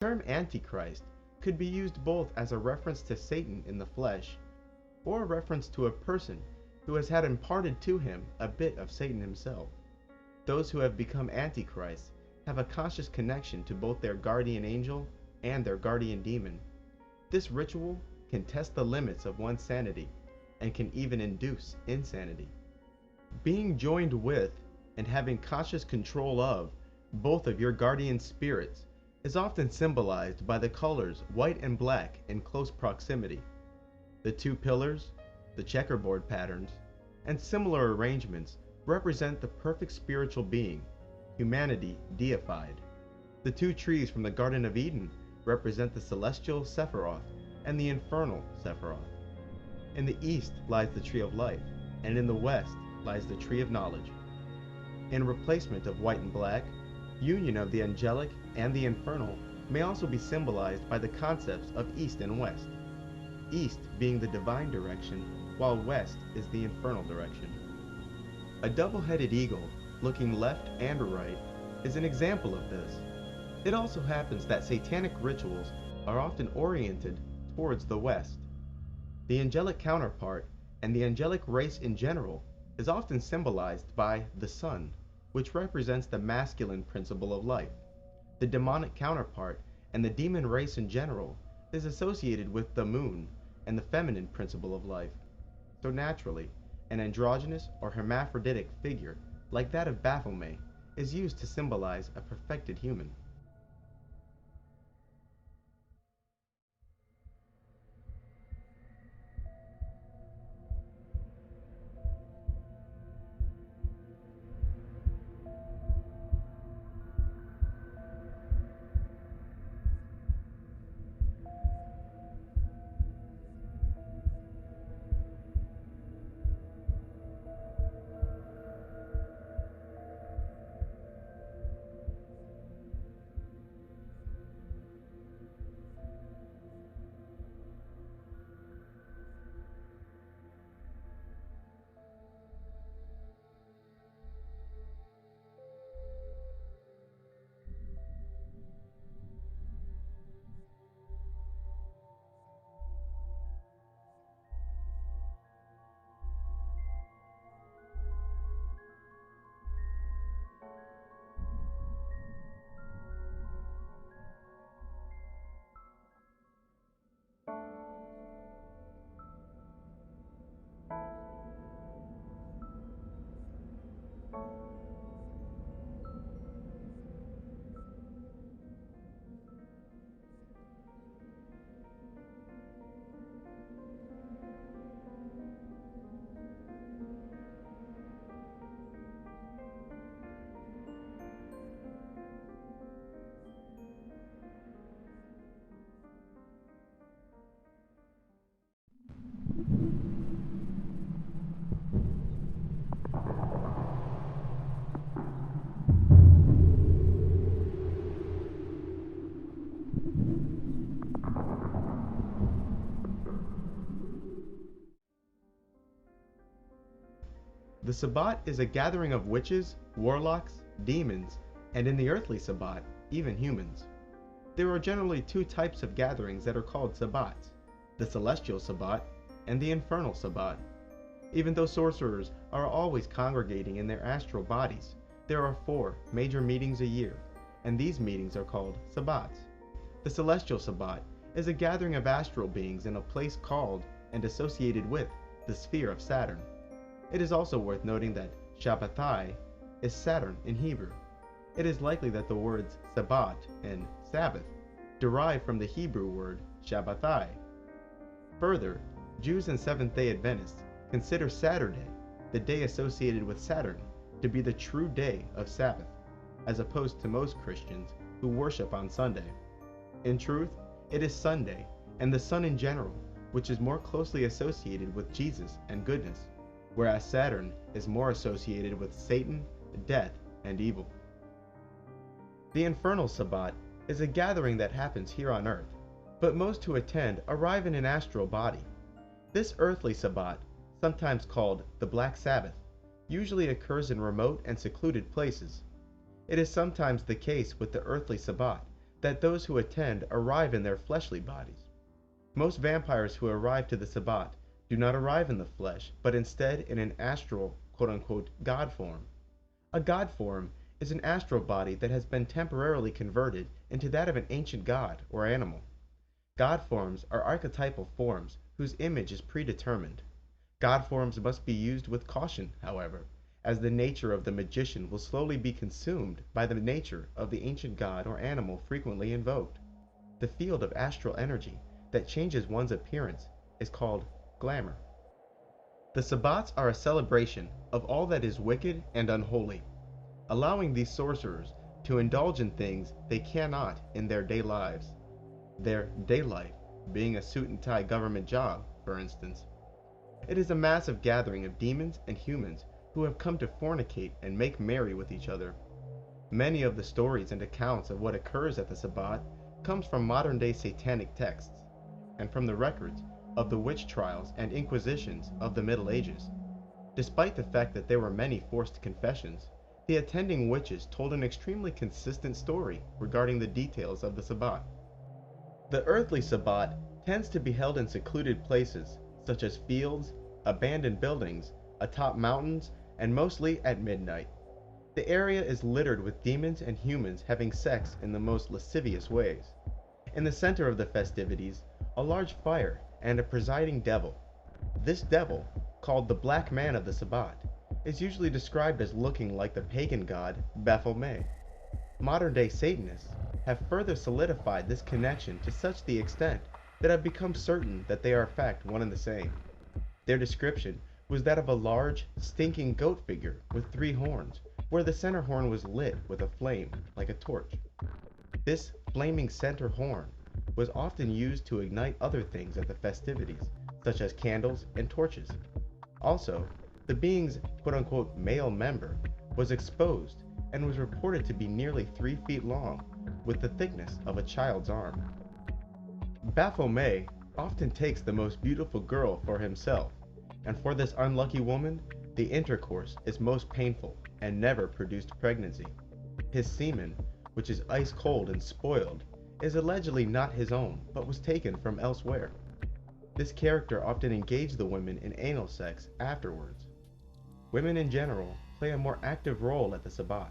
The term antichrist could be used both as a reference to Satan in the flesh, or a reference to a person who has had imparted to him a bit of Satan himself. Those who have become antichrists have a conscious connection to both their guardian angel and their guardian demon. This ritual can test the limits of one's sanity and can even induce insanity. Being joined with and having conscious control of both of your guardian spirits is often symbolized by the colors white and black in close proximity. The two pillars, the checkerboard patterns, and similar arrangements represent the perfect spiritual being, humanity deified. The two trees from the Garden of Eden represent the celestial Sephiroth and the infernal Sephiroth. In the east lies the tree of life, and in the west lies the tree of knowledge. In replacement of white and black, union of the angelic and the infernal may also be symbolized by the concepts of east and west, east being the divine direction, while west is the infernal direction. A double-headed eagle, looking left and right, is an example of this. It also happens that satanic rituals are often oriented towards the west. The angelic counterpart, and the angelic race in general, is often symbolized by the sun, which represents the masculine principle of life. The demonic counterpart, and the demon race in general, is associated with the moon and the feminine principle of life. So naturally, an androgynous or hermaphroditic figure, like that of Baphomet, is used to symbolize a perfected human. The Sabbat is a gathering of witches, warlocks, demons, and in the earthly Sabbat, even humans. There are generally two types of gatherings that are called Sabbats, the celestial Sabbat and the infernal Sabbat. Even though sorcerers are always congregating in their astral bodies, there are 4 major meetings a year, and these meetings are called Sabbats. The celestial Sabbat is a gathering of astral beings in a place called and associated with the sphere of Saturn. It is also worth noting that Shabbatai is Saturn in Hebrew. It is likely that the words Sabbat and Sabbath derive from the Hebrew word Shabbatai. Further, Jews and Seventh-day Adventists consider Saturday, the day associated with Saturn, to be the true day of Sabbath, as opposed to most Christians who worship on Sunday. In truth, it is Sunday, and the sun in general, which is more closely associated with Jesus and goodness, whereas Saturn is more associated with Satan, death, and evil. The infernal Sabbat is a gathering that happens here on earth, but most who attend arrive in an astral body. This earthly Sabbat, sometimes called the Black Sabbath, usually occurs in remote and secluded places. It is sometimes the case with the earthly Sabbat that those who attend arrive in their fleshly bodies. Most vampires who arrive to the Sabbat do not arrive in the flesh, but instead in an astral, quote-unquote, God form. A God form is an astral body that has been temporarily converted into that of an ancient god or animal. God forms are archetypal forms whose image is predetermined. God forms must be used with caution, however, as the nature of the magician will slowly be consumed by the nature of the ancient god or animal frequently invoked. The field of astral energy that changes one's appearance is called glamour. The Sabbats are a celebration of all that is wicked and unholy, allowing these sorcerers to indulge in things they cannot in their day lives. Their day life being a suit and tie government job, for instance. It is a massive gathering of demons and humans who have come to fornicate and make merry with each other. Many of the stories and accounts of what occurs at the Sabbat comes from modern-day satanic texts, and from the records of the witch trials and inquisitions of the Middle Ages. Despite the fact that there were many forced confessions, the attending witches told an extremely consistent story regarding the details of the Sabbat. The earthly Sabbat tends to be held in secluded places, such as fields, abandoned buildings, atop mountains, and mostly at midnight. The area is littered with demons and humans having sex in the most lascivious ways. In the center of the festivities, a large fire and a presiding devil. This devil, called the Black Man of the Sabbat, is usually described as looking like the pagan god Baphomet. Modern-day Satanists have further solidified this connection to such the extent that I've become certain that they are in fact one and the same. Their description was that of a large, stinking goat figure with 3 horns, where the center horn was lit with a flame, like a torch. This flaming center horn was often used to ignite other things at the festivities, such as candles and torches. Also, the being's quote-unquote male member was exposed and was reported to be nearly 3 feet long, with the thickness of a child's arm. Baphomet often takes the most beautiful girl for himself, and for this unlucky woman, the intercourse is most painful and never produced pregnancy. His semen, which is ice cold and spoiled, is allegedly not his own, but was taken from elsewhere. This character often engaged the women in anal sex afterwards. Women in general play a more active role at the Sabbat.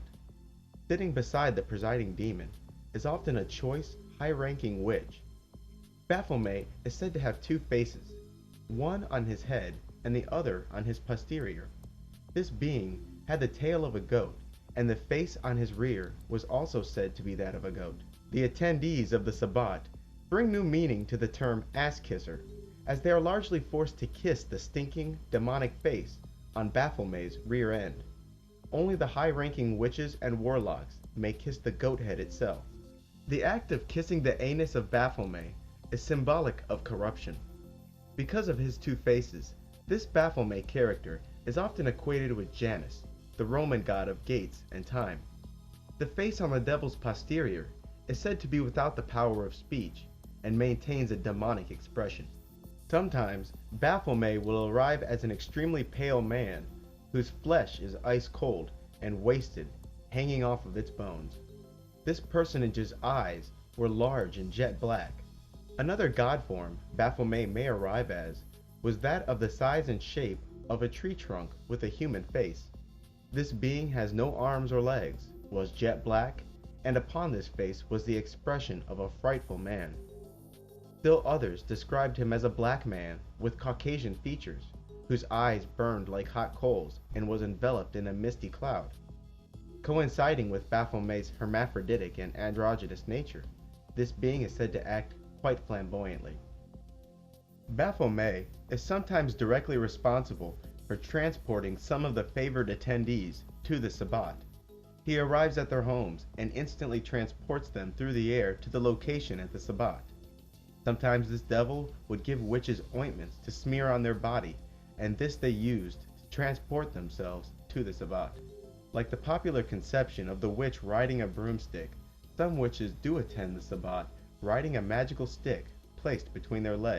Sitting beside the presiding demon is often a choice, high-ranking witch. Baphomet is said to have 2 faces, one on his head and the other on his posterior. This being had the tail of a goat, and the face on his rear was also said to be that of a goat. The attendees of the Sabbat bring new meaning to the term ass kisser, as they are largely forced to kiss the stinking, demonic face on Baphomet's rear end. Only the high-ranking witches and warlocks may kiss the goat head itself. The act of kissing the anus of Baphomet is symbolic of corruption. Because of his 2 faces, this Baphomet character is often equated with Janus, the Roman god of gates and time. The face on the devil's posterior is said to be without the power of speech and maintains a demonic expression. Sometimes, Baphomet will arrive as an extremely pale man whose flesh is ice cold and wasted, hanging off of its bones. This personage's eyes were large and jet black. Another god form Baphomet may arrive as was that of the size and shape of a tree trunk with a human face. This being has no arms or legs, was jet black, and upon this face was the expression of a frightful man. Still others described him as a black man with Caucasian features, whose eyes burned like hot coals and was enveloped in a misty cloud. Coinciding with Baphomet's hermaphroditic and androgynous nature, this being is said to act quite flamboyantly. Baphomet is sometimes directly responsible for transporting some of the favored attendees to the Sabbat. He arrives at their homes and instantly transports them through the air to the location at the Sabbat. Sometimes this devil would give witches ointments to smear on their body, and this they used to transport themselves to the Sabbat. Like the popular conception of the witch riding a broomstick, some witches do attend the Sabbat riding a magical stick placed between their legs.